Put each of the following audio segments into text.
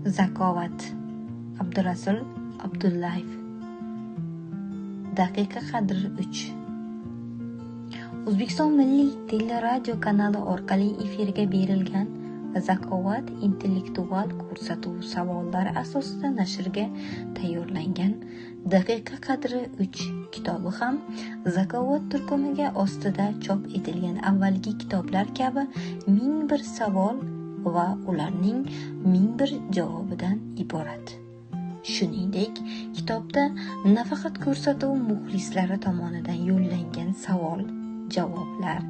Zakovat. Abdurasul Abdullayev. Daqiqa qadri 3. O'zbekiston Milliy teleradio kanali orqali efirga berilgan Zakovat intellektual ko'rsatuv savollari asosida nashrga tayyorlangan Daqiqa qadri 3 kitobi ham Zakovat turkumiga ostida chop etilgan avvalgi kitoblar kabi 1001 savol va ularning 1001 javobidan iborat. Shuningdek, kitobda nafaqat ko'rsatuv muxlislari tomonidan yo'llangan savol javoblar,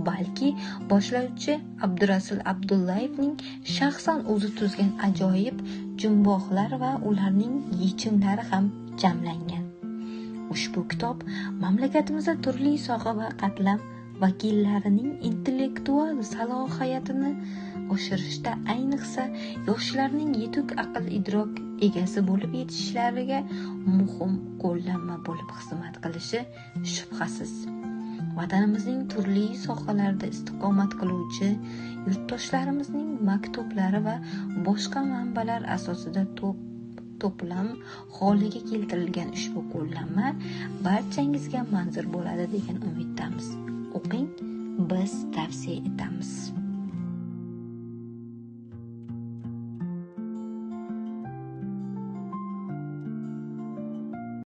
balki boshlovchi Abdurasul Abdullayevning shaxsan o'zi tuzgan ajoyib jumboqlar va ularning yechimlari ham jamlangan. Ushbu kitob mamlakatimizda turli soha va qatlam vakillarining intellektual salohiyatini oshirishda, ayniqsa yoshlarning yetuk aql-idrok egasi bo'lib yetishishlariga muhim qo'llanma bo'lib xizmat qilishi shubhasiz. Vatanimizning turli sohalarida istiqomat qiluvchi yurtdoshlarimizning maktublari va boshqa manbalar asosida to'plam holiga keltirilgan ushbu qo'llanma barchangizga manzur bo'ladi degan umiddamiz. O'qing, biz tavsiya etamiz.